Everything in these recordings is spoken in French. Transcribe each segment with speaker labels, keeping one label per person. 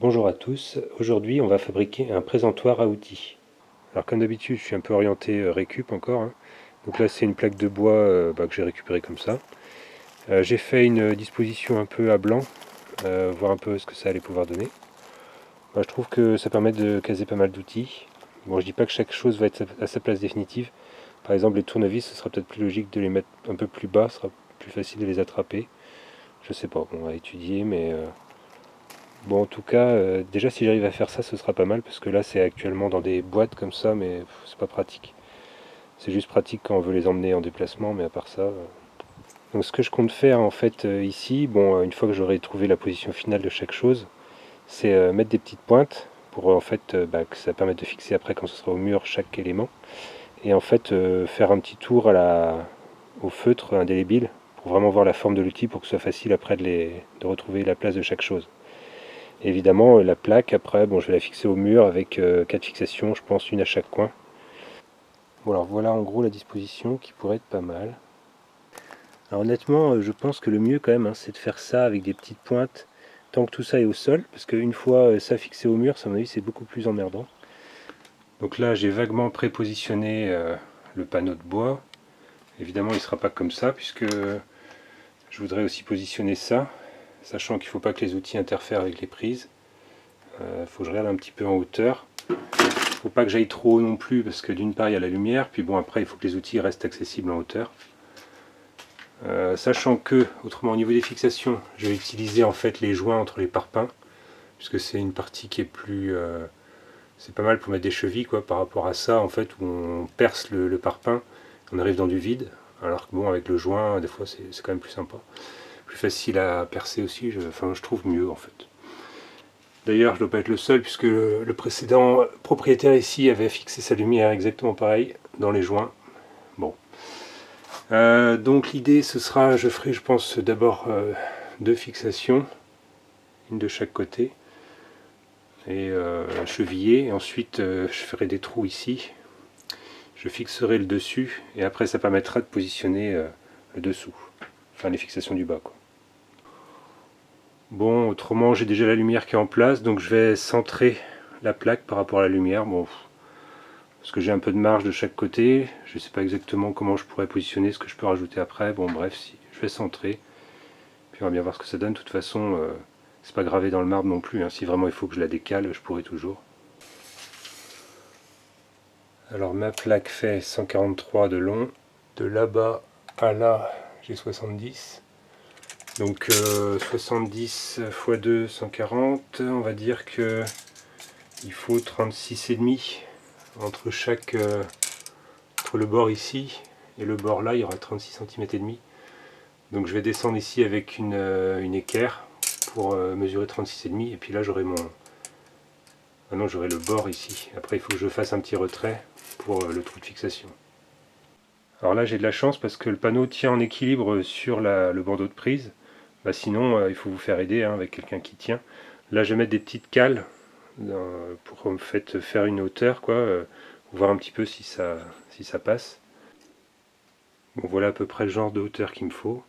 Speaker 1: Bonjour à tous, aujourd'hui on va fabriquer un présentoir à outils. Alors comme d'habitude je suis un peu orienté récup encore, hein. Donc là c'est une plaque de bois que j'ai récupérée comme ça. J'ai fait une disposition un peu à blanc, voir un peu ce que ça allait pouvoir donner. Je trouve que ça permet de caser pas mal d'outils. Bon, je dis pas que chaque chose va être à sa place définitive. Par exemple les tournevis, ce sera peut-être plus logique de les mettre un peu plus bas, ce sera plus facile de les attraper. Je sais pas, on va étudier, mais bon, en tout cas, déjà si j'arrive à faire ça, ce sera pas mal parce que là c'est actuellement dans des boîtes comme ça, mais c'est pas pratique. C'est juste pratique quand on veut les emmener en déplacement, mais à part ça. Donc ce que je compte faire en fait ici, bon, une fois que j'aurai trouvé la position finale de chaque chose, c'est mettre des petites pointes pour en fait que ça permette de fixer après quand ce sera au mur chaque élément. Et en fait faire un petit tour au feutre indélébile pour vraiment voir la forme de l'outil pour que ce soit facile après de retrouver la place de chaque chose. Évidemment, la plaque, après, bon, je vais la fixer au mur avec 4 fixations, je pense une à chaque coin. Bon, alors voilà en gros la disposition qui pourrait être pas mal. Alors honnêtement, je pense que le mieux quand même, hein, c'est de faire ça avec des petites pointes tant que tout ça est au sol, parce qu'une fois ça fixé au mur, à mon avis, c'est beaucoup plus emmerdant. Donc là, j'ai vaguement prépositionné le panneau de bois. Évidemment, il ne sera pas comme ça, puisque je voudrais aussi positionner ça, sachant qu'il ne faut pas que les outils interfèrent avec les prises. Faut que je regarde un petit peu en hauteur. Faut pas que j'aille trop haut non plus parce que d'une part il y a la lumière, puis bon après il faut que les outils restent accessibles en hauteur. Sachant que, autrement au niveau des fixations, je vais utiliser en fait les joints entre les parpaings, puisque c'est une partie qui est plus... c'est pas mal pour mettre des chevilles quoi, par rapport à ça en fait où on perce le parpaing, on arrive dans du vide, alors que bon avec le joint des fois c'est quand même plus sympa. Plus facile à percer aussi, je trouve mieux en fait. D'ailleurs, je ne dois pas être le seul, puisque le précédent propriétaire ici avait fixé sa lumière exactement pareil, dans les joints. Bon. Donc l'idée, ce sera, je ferai, je pense, d'abord deux fixations, une de chaque côté, et chevillé. Et ensuite, je ferai des trous ici. Je fixerai le dessus, et après, ça permettra de positionner le dessous. Enfin, les fixations du bas, quoi. Bon, autrement, j'ai déjà la lumière qui est en place, donc je vais centrer la plaque par rapport à la lumière. Bon, parce que j'ai un peu de marge de chaque côté. Je ne sais pas exactement comment je pourrais positionner, ce que je peux rajouter après. Bon, bref, si je vais centrer. Puis on va bien voir ce que ça donne. De toute façon, c'est pas gravé dans le marbre non plus, hein. Si vraiment il faut que je la décale, je pourrai toujours. Alors ma plaque fait 143 de long. De là-bas à là, j'ai 70. Donc 70 x 2, 140. On va dire que il faut 36,5 entre chaque... entre le bord ici et le bord là, il y aura 36 cm et demi. Donc je vais descendre ici avec une équerre pour mesurer 36,5 et puis là j'aurai mon... Maintenant j'aurai le bord ici. Après il faut que je fasse un petit retrait pour le trou de fixation. Alors là j'ai de la chance parce que le panneau tient en équilibre sur le bandeau de prise. Sinon il faut vous faire aider hein, avec quelqu'un qui tient. Là je vais mettre des petites cales pour en fait faire une hauteur, quoi, voir un petit peu si ça passe. Bon, voilà à peu près le genre de hauteur qu'il me faut.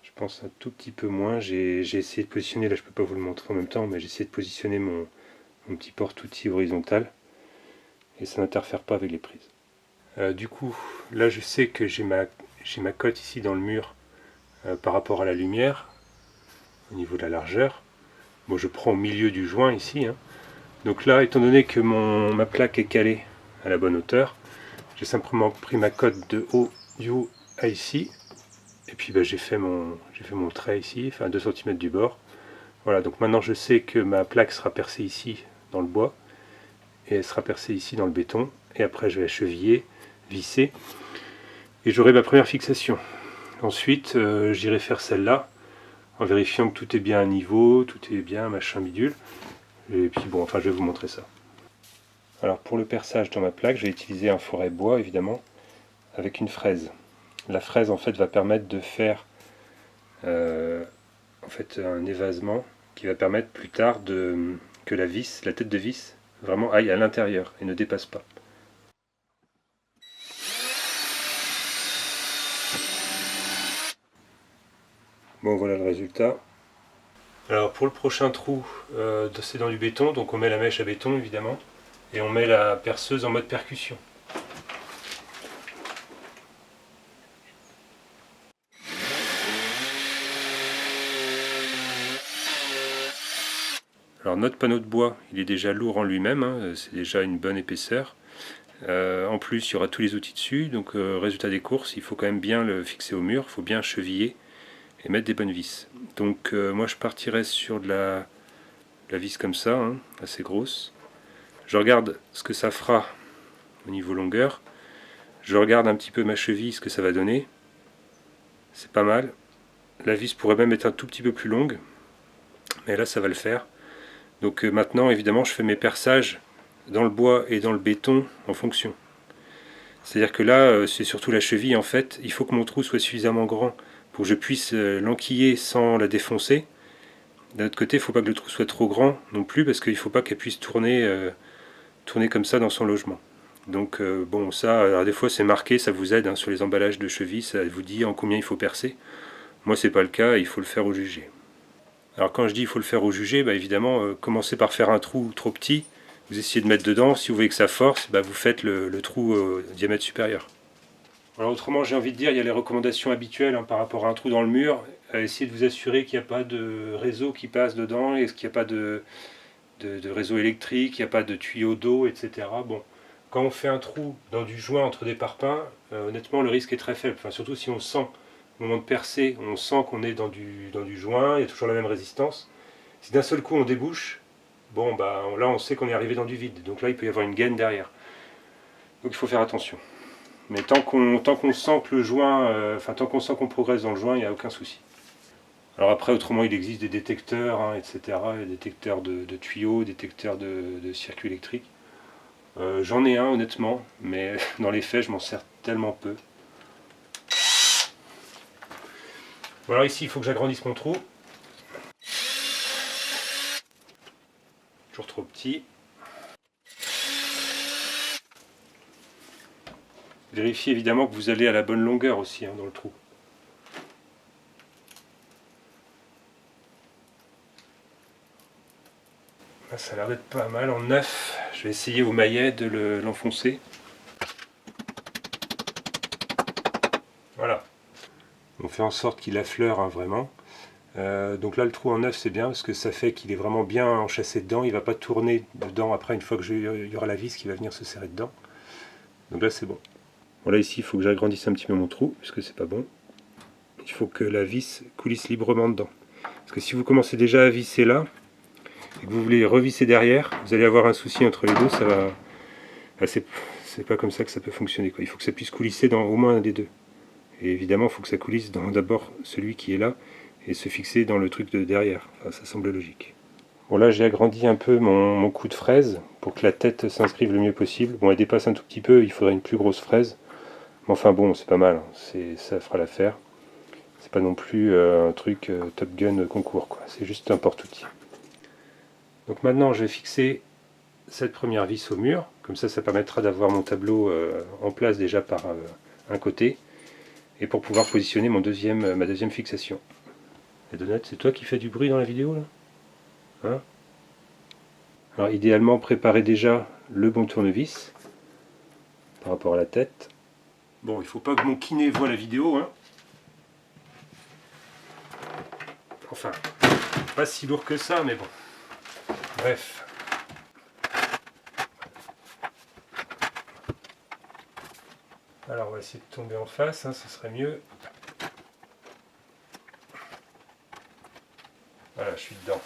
Speaker 1: Je pense un tout petit peu moins. J'ai essayé de positionner, là je peux pas vous le montrer en même temps, mais j'ai essayé de positionner mon petit porte-outil horizontal et ça n'interfère pas avec les prises. Du coup, là je sais que j'ai ma cote ici dans le mur par rapport à la lumière, au niveau de la largeur. Bon, je prends au milieu du joint ici, hein. Donc là, étant donné que ma plaque est calée à la bonne hauteur, j'ai simplement pris ma cote du haut à ici. Et puis j'ai fait mon trait ici, enfin 2 cm du bord. Voilà, donc maintenant je sais que ma plaque sera percée ici dans le bois et elle sera percée ici dans le béton. Et après je vais cheviller, visser et j'aurai ma première fixation. Ensuite j'irai faire celle-là en vérifiant que tout est bien à niveau, tout est bien, machin bidule. Et puis bon, enfin je vais vous montrer ça. Alors pour le perçage dans ma plaque, je vais utiliser un forêt bois évidemment avec une fraise. La fraise en fait va permettre de faire en fait un évasement qui va permettre plus tard que la tête de vis, vraiment aille à l'intérieur et ne dépasse pas. Bon, voilà le résultat. Alors pour le prochain trou, c'est dans du béton, donc on met la mèche à béton évidemment, et on met la perceuse en mode percussion. Alors notre panneau de bois, il est déjà lourd en lui-même, hein, c'est déjà une bonne épaisseur. En plus, il y aura tous les outils dessus, donc résultat des courses, il faut quand même bien le fixer au mur, il faut bien cheviller et mettre des bonnes vis. Donc moi je partirais sur de la vis comme ça, hein, assez grosse. Je regarde ce que ça fera au niveau longueur. Je regarde un petit peu ma cheville, ce que ça va donner. C'est pas mal. La vis pourrait même être un tout petit peu plus longue, mais là ça va le faire. Donc maintenant évidemment je fais mes perçages dans le bois et dans le béton en fonction. C'est-à-dire que là c'est surtout la cheville en fait, il faut que mon trou soit suffisamment grand pour que je puisse l'enquiller sans la défoncer. D'un autre côté, il ne faut pas que le trou soit trop grand non plus parce qu'il ne faut pas qu'elle puisse tourner comme ça dans son logement. Donc bon, ça, alors des fois c'est marqué, ça vous aide hein, sur les emballages de chevilles, ça vous dit en combien il faut percer. Moi c'est pas le cas, il faut le faire au jugé. Alors quand je dis il faut le faire au jugé, bah, évidemment, commencez par faire un trou trop petit, vous essayez de mettre dedans, si vous voyez que ça force, bah, vous faites le trou au diamètre supérieur. Alors autrement, j'ai envie de dire, il y a les recommandations habituelles hein, par rapport à un trou dans le mur. Essayez de vous assurer qu'il n'y a pas de réseau qui passe dedans, et qu'il n'y a pas de réseau électrique, il n'y a pas de tuyau d'eau, etc. Bon, quand on fait un trou dans du joint entre des parpaings, honnêtement, le risque est très faible. Enfin, surtout si on sent, au moment de percer, on sent qu'on est dans du joint, il y a toujours la même résistance. Si d'un seul coup on débouche, bon, bah, là on sait qu'on est arrivé dans du vide. Donc là, il peut y avoir une gaine derrière. Donc il faut faire attention. Mais tant qu'on sent que le joint, tant qu'on sent qu'on progresse dans le joint, il n'y a aucun souci. Alors après, autrement, il existe des détecteurs, hein, etc. Des détecteurs de tuyaux, détecteurs de circuits électriques. J'en ai un, honnêtement, mais dans les faits, je m'en sers tellement peu. Bon, alors ici, il faut que j'agrandisse mon trou. Toujours trop petit. Vérifiez évidemment que vous allez à la bonne longueur aussi hein, dans le trou. Là, ça a l'air d'être pas mal en neuf. Je vais essayer au maillet de l'enfoncer. Voilà. On fait en sorte qu'il affleure hein, vraiment. Donc là le trou en neuf c'est bien parce que ça fait qu'il est vraiment bien enchâssé dedans, il ne va pas tourner dedans après une fois que il y aura la vis qui va venir se serrer dedans. Donc là c'est bon. Voilà ici il faut que j'agrandisse un petit peu mon trou parce que c'est pas bon. Il faut que la vis coulisse librement dedans. Parce que si vous commencez déjà à visser là et que vous voulez revisser derrière, vous allez avoir un souci entre les deux, ça va. C'est pas comme ça que ça peut fonctionner quoi. Il faut que ça puisse coulisser dans au moins un des deux. Et évidemment il faut que ça coulisse dans d'abord celui qui est là et se fixer dans le truc de derrière. Enfin, ça semble logique. Bon là j'ai agrandi un peu mon coup de fraise pour que la tête s'inscrive le mieux possible. Bon elle dépasse un tout petit peu, il faudrait une plus grosse fraise. Mais enfin bon c'est pas mal, hein. Ça fera l'affaire. C'est pas non plus un truc Top Gun concours quoi, c'est juste un porte-outil. Donc maintenant je vais fixer cette première vis au mur, comme ça permettra d'avoir mon tableau en place déjà par un côté, et pour pouvoir positionner ma deuxième fixation. Et Donat, c'est toi qui fais du bruit dans la vidéo là hein? Alors idéalement, préparez déjà le bon tournevis par rapport à la tête. Bon, il ne faut pas que mon kiné voit la vidéo. Hein. Enfin, pas si lourd que ça, mais bon. Bref. Alors on va essayer de tomber en face, hein, ce serait mieux. Voilà, je suis dedans.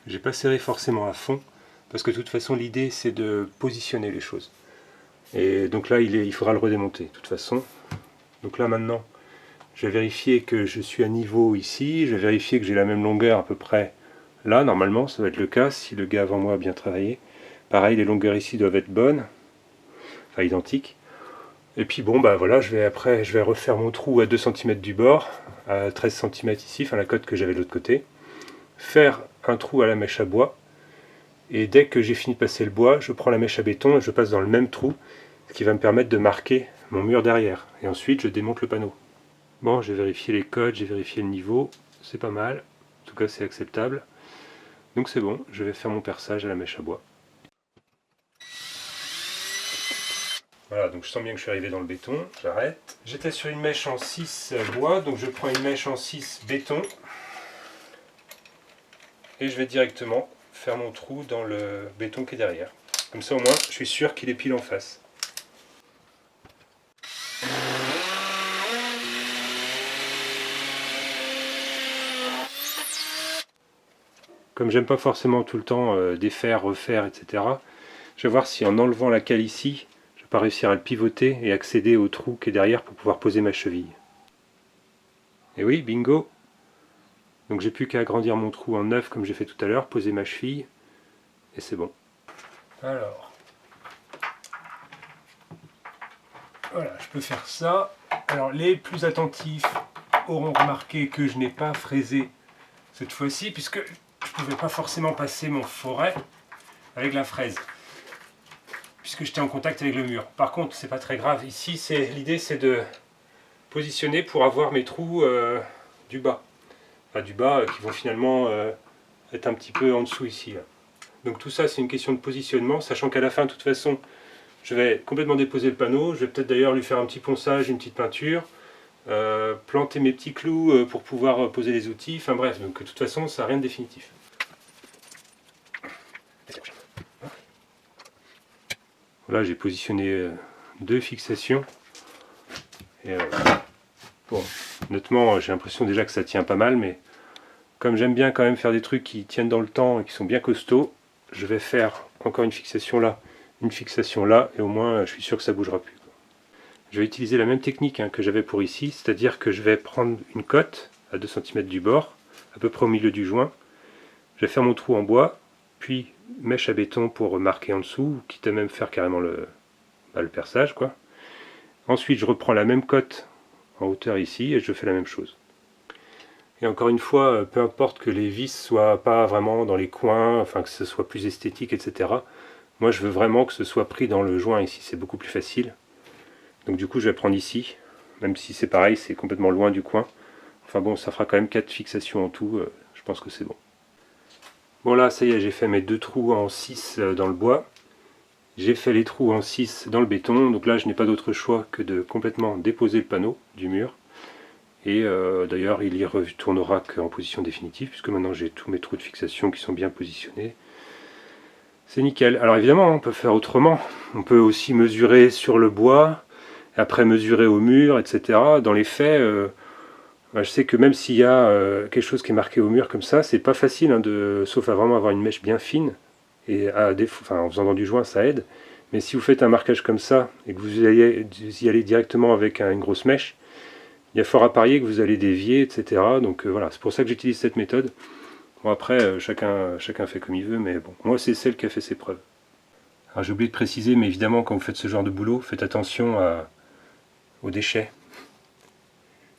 Speaker 1: J'ai pas serré forcément à fond, parce que de toute façon l'idée c'est de positionner les choses. Et donc là il faudra le redémonter de toute façon. Donc là maintenant, je vais vérifier que je suis à niveau ici, je vais vérifier que j'ai la même longueur à peu près là, normalement ça va être le cas si le gars avant moi a bien travaillé. Pareil, les longueurs ici doivent être bonnes, enfin identiques. Et puis bon bah voilà, je vais refaire mon trou à 2 cm du bord, à 13 cm ici, enfin la cote que j'avais de l'autre côté. Faire un trou à la mèche à bois, Et dès que j'ai fini de passer le bois, je prends la mèche à béton et je passe dans le même trou, ce qui va me permettre de marquer mon mur derrière. Et ensuite, je démonte le panneau. Bon, j'ai vérifié les codes, j'ai vérifié le niveau, c'est pas mal. En tout cas, c'est acceptable. Donc c'est bon, je vais faire mon perçage à la mèche à bois. Voilà, donc je sens bien que je suis arrivé dans le béton, j'arrête. J'étais sur une mèche en 6 bois, donc je prends une mèche en 6 béton. Et je vais directement faire mon trou dans le béton qui est derrière. Comme ça au moins, je suis sûr qu'il est pile en face. Comme j'aime pas forcément tout le temps défaire, refaire, etc., je vais voir si en enlevant la cale ici, je vais pas réussir à le pivoter et accéder au trou qui est derrière pour pouvoir poser ma cheville. Et oui, bingo! Donc j'ai plus qu'à agrandir mon trou en 9 comme j'ai fait tout à l'heure, poser ma cheville, et c'est bon. Alors, voilà, je peux faire ça. Alors les plus attentifs auront remarqué que je n'ai pas fraisé cette fois-ci, puisque je ne pouvais pas forcément passer mon forêt avec la fraise, puisque j'étais en contact avec le mur. Par contre, c'est pas très grave. Ici, l'idée c'est de positionner pour avoir mes trous du bas. Enfin, du bas qui vont finalement être un petit peu en dessous ici. Là. Donc tout ça, c'est une question de positionnement, sachant qu'à la fin, de toute façon, je vais complètement déposer le panneau. Je vais peut-être d'ailleurs lui faire un petit ponçage, une petite peinture. Planter mes petits clous pour pouvoir poser les outils, enfin bref, donc de toute façon ça n'a rien de définitif. Voilà, j'ai positionné 2 fixations. Et, bon, honnêtement j'ai l'impression déjà que ça tient pas mal, mais comme j'aime bien quand même faire des trucs qui tiennent dans le temps et qui sont bien costauds, je vais faire encore une fixation là, et au moins je suis sûr que ça ne bougera plus. Je vais utiliser la même technique que j'avais pour ici, c'est-à-dire que je vais prendre une cote à 2 cm du bord, à peu près au milieu du joint. Je vais faire mon trou en bois, puis mèche à béton pour marquer en dessous, quitte à même faire carrément le perçage, quoi. Ensuite, je reprends la même cote en hauteur ici et je fais la même chose. Et encore une fois, peu importe que les vis soient pas vraiment dans les coins, enfin que ce soit plus esthétique, etc. Moi, je veux vraiment que ce soit pris dans le joint ici, c'est beaucoup plus facile. Donc du coup je vais prendre ici, même si c'est pareil, c'est complètement loin du coin. Enfin bon, ça fera quand même 4 fixations en tout, je pense que c'est bon. Bon là, ça y est, j'ai fait mes 2 trous en 6 dans le bois. J'ai fait les trous en 6 dans le béton, donc là je n'ai pas d'autre choix que de complètement déposer le panneau du mur. Et d'ailleurs il y retournera qu'en position définitive, puisque maintenant j'ai tous mes trous de fixation qui sont bien positionnés. C'est nickel. Alors évidemment, on peut faire autrement. On peut aussi mesurer sur le bois, après mesurer au mur, etc. Dans les faits, je sais que même s'il y a quelque chose qui est marqué au mur comme ça, c'est pas facile, sauf à vraiment avoir une mèche bien fine, et en faisant dans du joint, ça aide. Mais si vous faites un marquage comme ça, et que vous y allez directement avec une grosse mèche, il y a fort à parier que vous allez dévier, etc. Donc voilà, c'est pour ça que j'utilise cette méthode. Bon après, chacun fait comme il veut, mais bon, moi c'est celle qui a fait ses preuves. Alors j'ai oublié de préciser, mais évidemment quand vous faites ce genre de boulot, faites attention aux déchets.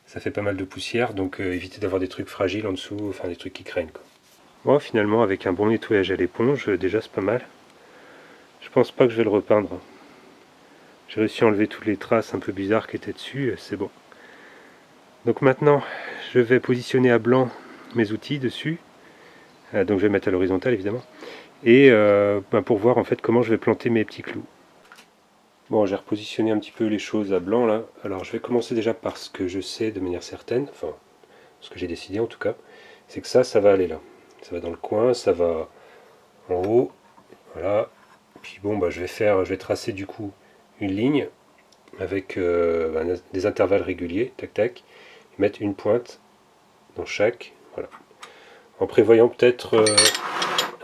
Speaker 1: Ça fait pas mal de poussière, donc évitez d'avoir des trucs fragiles en dessous, enfin des trucs qui craignent, quoi. Bon, finalement avec un bon nettoyage à l'éponge, déjà c'est pas mal. Je pense pas que je vais le repeindre. J'ai réussi à enlever toutes les traces un peu bizarres qui étaient dessus, c'est bon. Donc maintenant, je vais positionner à blanc mes outils dessus. Donc je vais mettre à l'horizontale évidemment. Et pour voir en fait comment je vais planter mes petits clous. Bon, j'ai repositionné un petit peu les choses à blanc là. Alors je vais commencer déjà par ce que je sais de manière certaine, enfin ce que j'ai décidé en tout cas, c'est que ça va aller là. Ça va dans le coin, ça va en haut, voilà. Puis bon, je vais tracer du coup une ligne avec des intervalles réguliers, tac tac, et mettre une pointe dans chaque, voilà. En prévoyant peut-être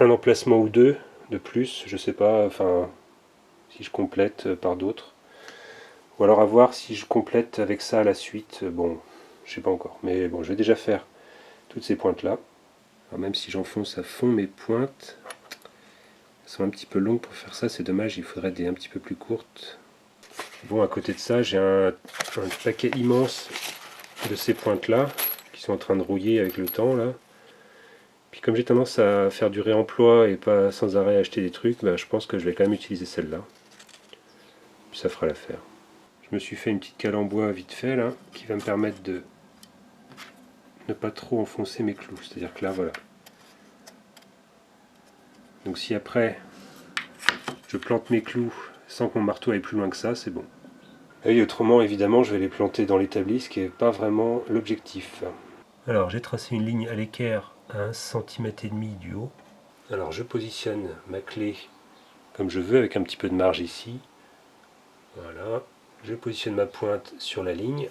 Speaker 1: un emplacement ou deux de plus, je sais pas, enfin si je complète par d'autres. Ou alors à voir si je complète avec ça à la suite, bon, je sais pas encore. Mais bon, je vais déjà faire toutes ces pointes là. Alors même si j'enfonce à fond mes pointes, elles sont un petit peu longues pour faire ça, c'est dommage, il faudrait des un petit peu plus courtes. Bon, à côté de ça, j'ai un paquet immense de ces pointes là, qui sont en train de rouiller avec le temps là. Puis comme j'ai tendance à faire du réemploi et pas sans arrêt acheter des trucs, bah, je pense que je vais quand même utiliser celle-là. Puis ça fera l'affaire. Je me suis fait une petite cale en bois vite fait là, qui va me permettre de ne pas trop enfoncer mes clous. C'est-à-dire que là, voilà. Donc si après je plante mes clous sans que mon marteau aille plus loin que ça, c'est bon. Et autrement, évidemment, je vais les planter dans l'établi, ce qui n'est pas vraiment l'objectif. Alors, j'ai tracé une ligne à l'équerre à 1,5 cm du haut. Alors, je positionne ma clé comme je veux, avec un petit peu de marge ici. Voilà. Je positionne ma pointe sur la ligne.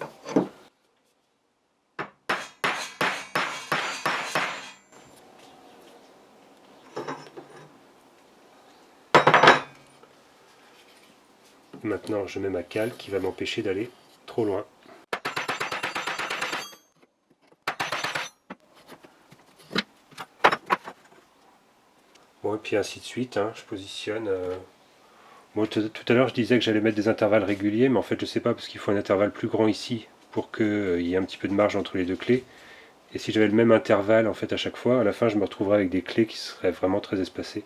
Speaker 1: Maintenant, je mets ma cale qui va m'empêcher d'aller trop loin. Bon, et puis ainsi de suite, hein, je positionne. Bon, tout à l'heure, je disais que j'allais mettre des intervalles réguliers, mais en fait, je sais pas, parce qu'il faut un intervalle plus grand ici pour qu'il y ait un petit peu de marge entre les deux clés. Et si j'avais le même intervalle en fait à chaque fois, à la fin, je me retrouverais avec des clés qui seraient vraiment très espacées.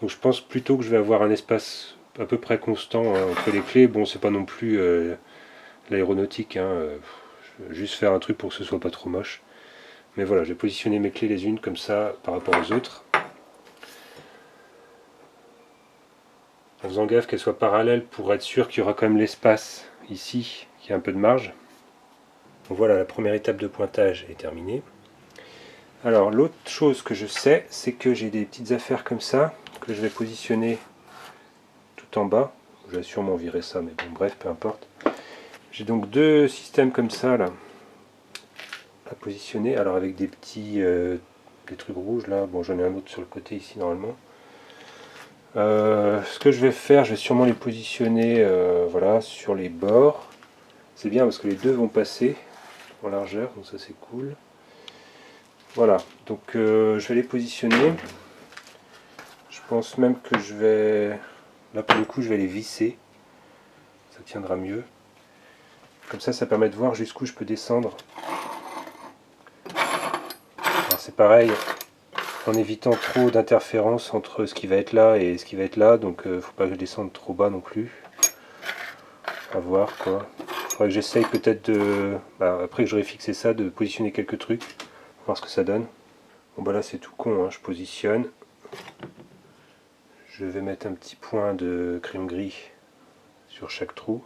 Speaker 1: Donc je pense plutôt que je vais avoir un espace à peu près constant hein, entre les clés. Bon, c'est pas non plus l'aéronautique, hein, je vais juste faire un truc pour que ce soit pas trop moche. Mais voilà, je vais positionner mes clés les unes comme ça par rapport aux autres. En faisant gaffe qu'elles soient parallèles pour être sûr qu'il y aura quand même l'espace ici, qu'il y a un peu de marge. Donc voilà, la première étape de pointage est terminée. Alors l'autre chose que je sais, c'est que j'ai des petites affaires comme ça, que je vais positionner tout en bas. Je vais sûrement virer ça, mais bon bref, peu importe. J'ai donc deux systèmes comme ça là, à positionner, alors avec des petits des trucs rouges là, bon j'en ai un autre sur le côté ici normalement. Ce que je vais faire, je vais sûrement les positionner voilà, sur les bords. C'est bien parce que les deux vont passer en largeur, donc ça c'est cool. Voilà, donc je vais les positionner. Je pense même que je vais, là pour le coup je vais les visser. Ça tiendra mieux. Comme ça permet de voir jusqu'où je peux descendre. C'est pareil, en évitant trop d'interférences entre ce qui va être là et ce qui va être là, donc faut pas que je descende trop bas non plus. À voir quoi. Faudrait que j'essaye peut-être de, après que j'aurai fixé ça, de positionner quelques trucs, voir ce que ça donne. Bon bah là c'est tout con, hein. Je positionne. Je vais mettre un petit point de crayon gris sur chaque trou.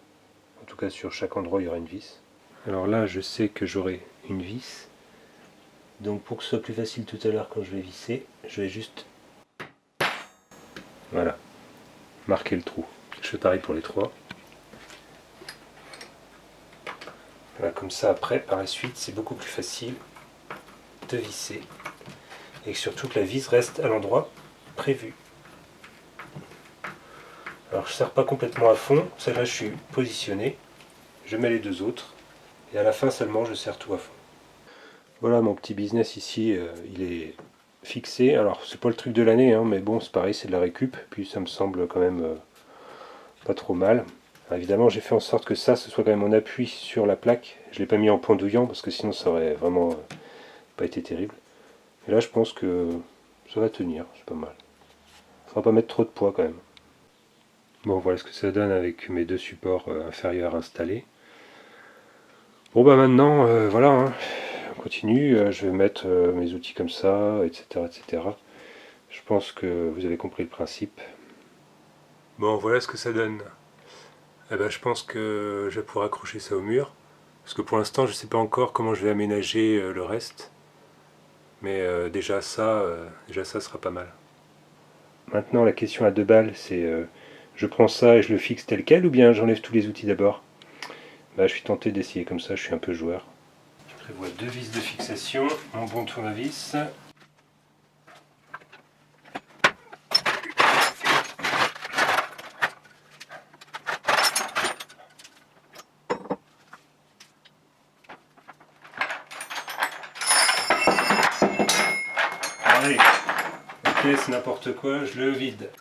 Speaker 1: En tout cas sur chaque endroit il y aura une vis. Alors là je sais que j'aurai une vis. Donc pour que ce soit plus facile tout à l'heure quand je vais visser, je vais juste voilà, marquer le trou. Je fais pareil pour les trois. Voilà, comme ça après, par la suite, c'est beaucoup plus facile de visser. Et surtout que la vis reste à l'endroit prévu. Alors je ne serre pas complètement à fond, celle-là je suis positionné, je mets les deux autres, et à la fin seulement je serre tout à fond. Voilà mon petit business ici, il est fixé. Alors c'est pas le truc de l'année, hein, mais bon c'est pareil, c'est de la récup, puis ça me semble quand même pas trop mal. Alors, évidemment j'ai fait en sorte que ça ce soit quand même en appui sur la plaque. Je ne l'ai pas mis en pendouillant parce que sinon ça aurait vraiment pas été terrible. Et là je pense que ça va tenir, c'est pas mal. Faudra pas mettre trop de poids quand même. Bon voilà ce que ça donne avec mes deux supports inférieurs installés. Bon bah maintenant voilà, hein, on continue, je vais mettre mes outils comme ça, etc., etc. Je pense que vous avez compris le principe. Bon voilà ce que ça donne. Eh ben, je pense que je vais pouvoir accrocher ça au mur. Parce que pour l'instant je ne sais pas encore comment je vais aménager le reste. Mais déjà ça sera pas mal. Maintenant la question à deux balles c'est je prends ça et je le fixe tel quel ou bien j'enlève tous les outils d'abord. Bah, je suis tenté d'essayer comme ça, je suis un peu joueur. Je prévois deux vis de fixation, mon bon tournevis. Allez, ok c'est n'importe quoi, je le vide.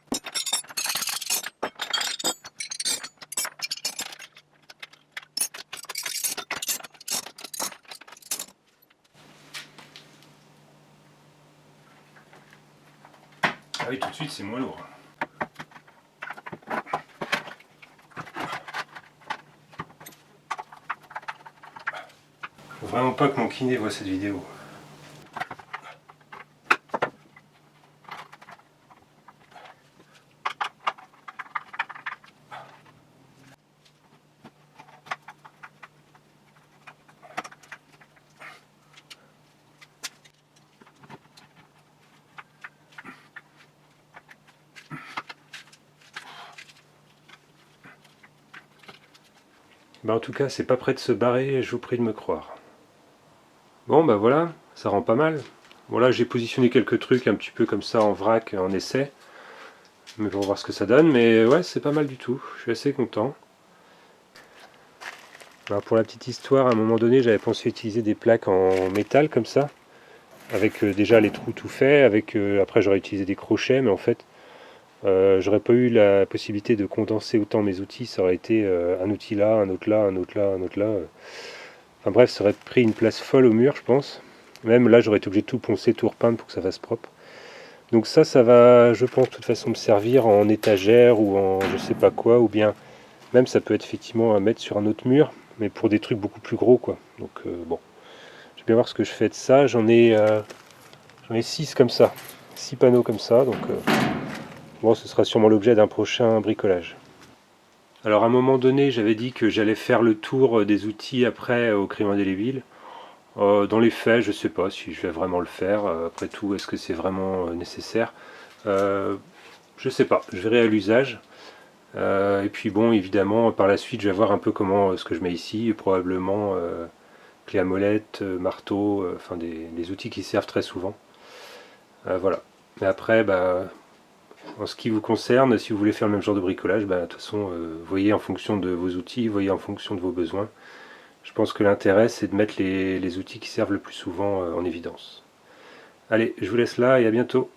Speaker 1: Ah oui, tout de suite c'est moins lourd. Faut vraiment pas que mon kiné voit cette vidéo. Bah en tout cas, c'est pas prêt de se barrer, je vous prie de me croire. Bon bah voilà, ça rend pas mal. Bon là j'ai positionné quelques trucs un petit peu comme ça en vrac, en essai. Mais pour voir ce que ça donne, mais ouais c'est pas mal du tout, je suis assez content. Alors pour la petite histoire, à un moment donné j'avais pensé utiliser des plaques en métal comme ça, avec déjà les trous tout faits, après j'aurais utilisé des crochets, mais en fait j'aurais pas eu la possibilité de condenser autant mes outils, ça aurait été un outil là, un autre là, un autre là, un autre là. Enfin bref, ça aurait pris une place folle au mur, je pense. Même là, j'aurais été obligé de tout poncer, tout repeindre pour que ça fasse propre. Donc ça va, je pense, de toute façon me servir en étagère ou en je sais pas quoi, ou bien même ça peut être effectivement à mettre sur un autre mur, mais pour des trucs beaucoup plus gros, quoi. Donc bon, je vais bien voir ce que je fais de ça. J'en ai 6 comme ça, 6 panneaux comme ça, donc bon, ce sera sûrement l'objet d'un prochain bricolage. Alors à un moment donné, j'avais dit que j'allais faire le tour des outils après au crayon indélébile. Dans les faits, je ne sais pas si je vais vraiment le faire. Après tout, est-ce que c'est vraiment nécessaire? Je ne sais pas, je verrai à l'usage. Et puis bon, évidemment, par la suite, je vais voir un peu comment ce que je mets ici. Probablement clé à molette, marteau, enfin des outils qui servent très souvent. Voilà. Mais après, bah, en ce qui vous concerne, si vous voulez faire le même genre de bricolage, bah, de toute façon, voyez en fonction de vos outils, voyez en fonction de vos besoins. Je pense que l'intérêt, c'est de mettre les outils qui servent le plus souvent en évidence. Allez, je vous laisse là et à bientôt.